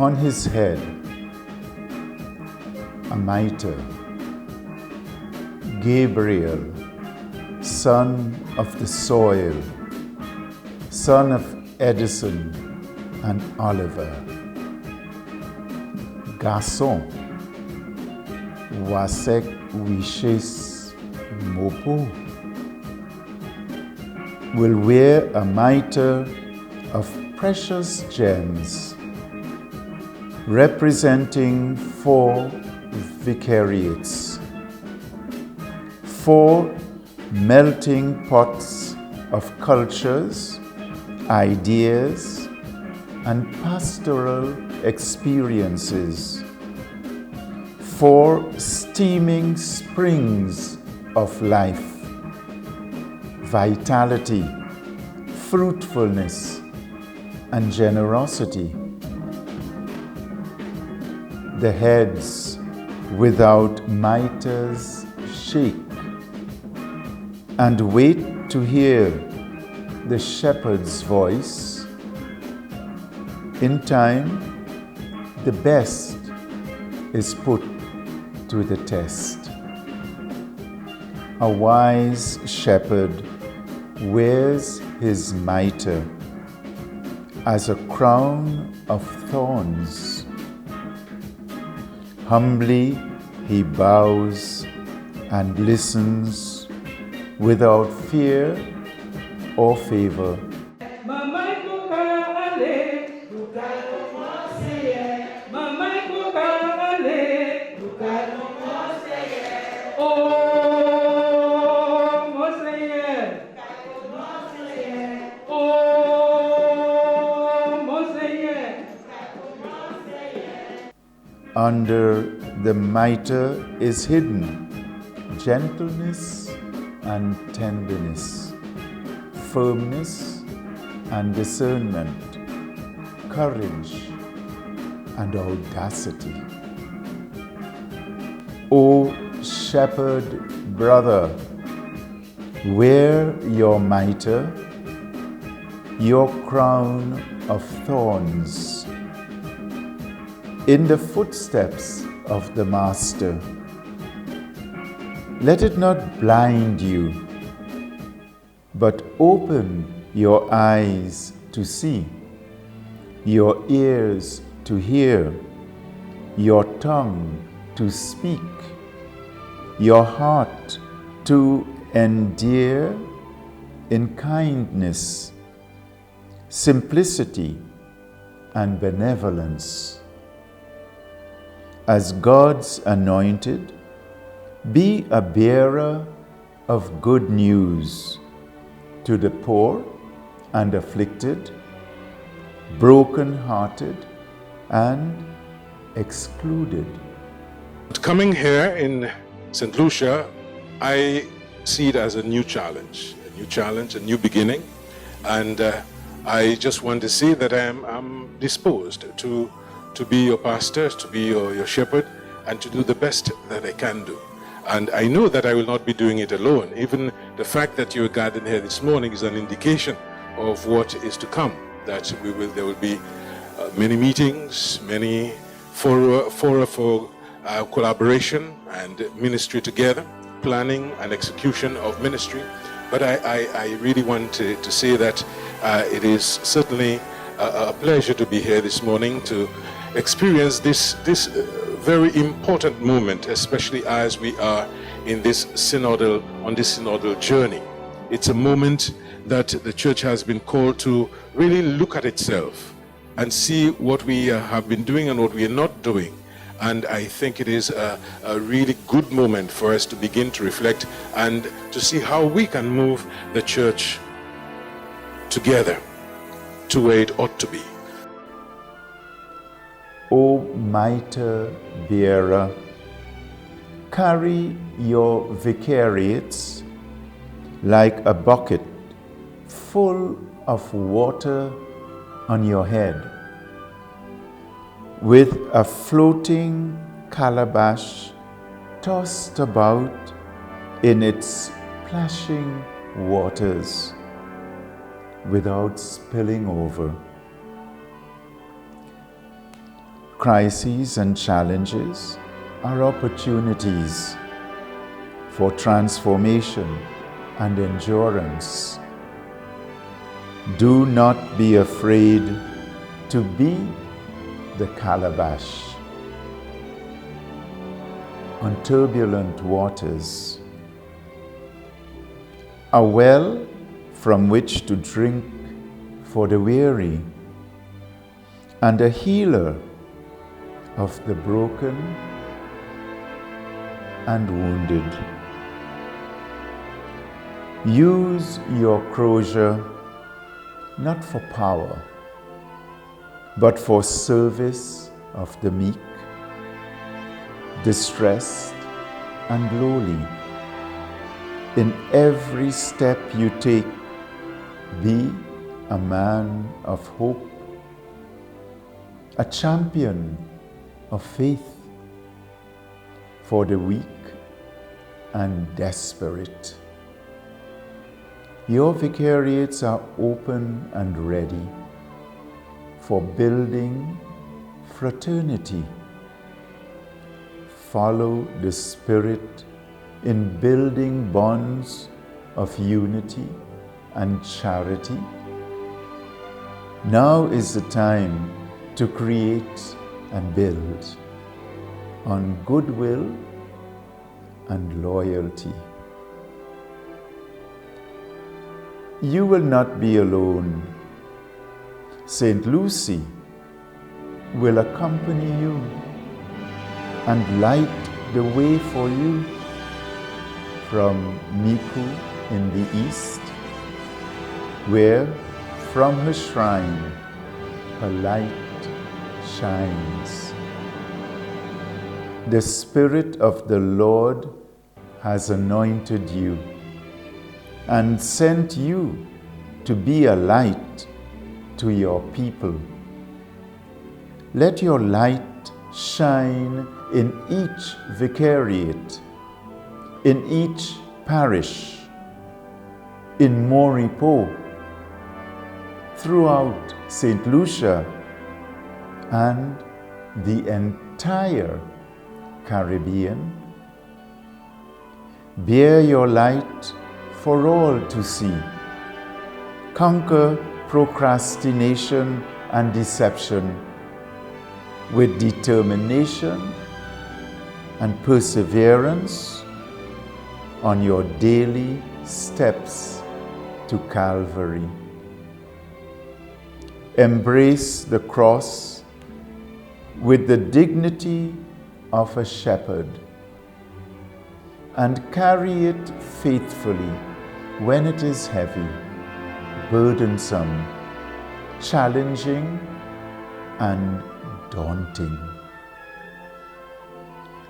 On his head, a mitre. Gabriel, son of the soil, son of Edison and Oliver. Garçon, Wasek Wishes Mopo, will wear a mitre of precious gems representing 4 vicariates, 4 melting pots of cultures, ideas, and pastoral experiences, 4 steaming springs of life, vitality, fruitfulness, and generosity. The heads without mitres shake and wait to hear the shepherd's voice. In time, the best is put to the test. A wise shepherd wears his mitre as a crown of thorns. Humbly he bows and listens without fear or favor. Under the mitre is hidden gentleness and tenderness, firmness and discernment, courage and audacity. O shepherd brother, wear your mitre, your crown of thorns, in the footsteps of the Master. Let it not blind you, but open your eyes to see, your ears to hear, your tongue to speak, your heart to endear in kindness, simplicity, and benevolence. As God's anointed, be a bearer of good news to the poor and afflicted, broken-hearted and excluded. Coming here in St. Lucia, I see it as a new challenge, a new beginning, and I just want to say that I'm disposed to be your pastor, to be your shepherd, and to do the best that I can do. And I know that I will not be doing it alone. Even the fact that you're gathered here this morning is an indication of what is to come, that there will be many meetings, many fora for collaboration and ministry together, planning and execution of ministry. But I really want to say that it is certainly a pleasure to be here this morning to experience this very important moment, especially as we are on this synodal journey. It's a moment that the church has been called to really look at itself and see what we have been doing and what we are not doing. And I think it is a really good moment for us to begin to reflect and to see how we can move the church together to where it ought to be. O mitre bearer, carry your vicariates like a bucket full of water on your head, with a floating calabash tossed about in its plashing waters without spilling over. crises and challenges are opportunities for transformation and endurance. Do not be afraid to be the calabash. On turbulent waters, a well from which to drink for the weary, and a healer of the broken and wounded. Use your crozier not for power, but for service of the meek, distressed and lowly. In every step you take, be a man of hope, a champion of faith for the weak and desperate. Your vicariates are open and ready for building fraternity. Follow the Spirit in building bonds of unity and charity. Now is the time to create and build on goodwill and loyalty. You will not be alone. Saint Lucia will accompany you and light the way for you from Mitre in the east, where from her shrine her light shines. The Spirit of the Lord has anointed you and sent you to be a light to your people. Let your light shine in each vicariate, in each parish, in Moripo, throughout St. Lucia and the entire Caribbean. Bear your light for all to see. Conquer procrastination and deception with determination and perseverance on your daily steps to Calvary. Embrace the cross with the dignity of a shepherd and carry it faithfully when it is heavy, burdensome, challenging, and daunting.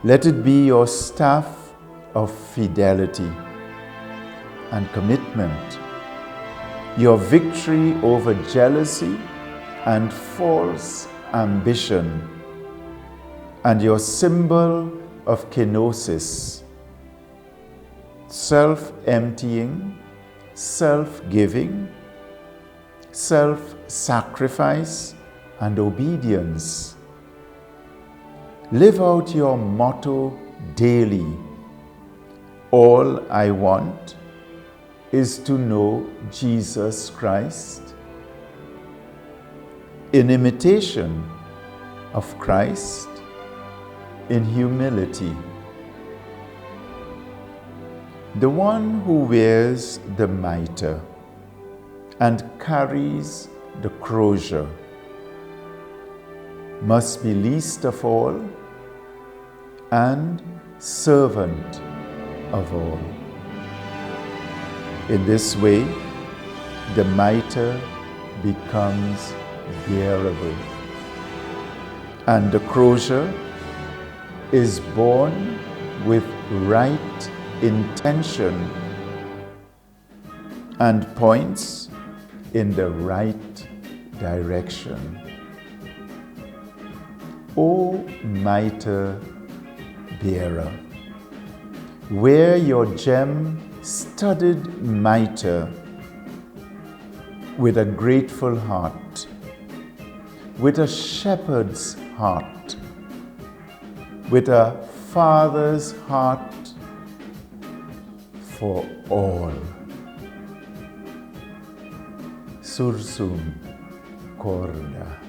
Let it be your staff of fidelity and commitment, your victory over jealousy and false ambition, and your symbol of kenosis, self-emptying, self-giving, self-sacrifice, and obedience. Live out your motto daily. All I want is to know Jesus Christ. In imitation of Christ, in humility. The one who wears the mitre and carries the crozier must be least of all and servant of all. In this way, the mitre becomes bearable, and the crozier is borne with right intention and points in the right direction. O mitre bearer, wear your gem-studded mitre with a grateful heart, with a shepherd's heart, with a father's heart for all. Sursum corda.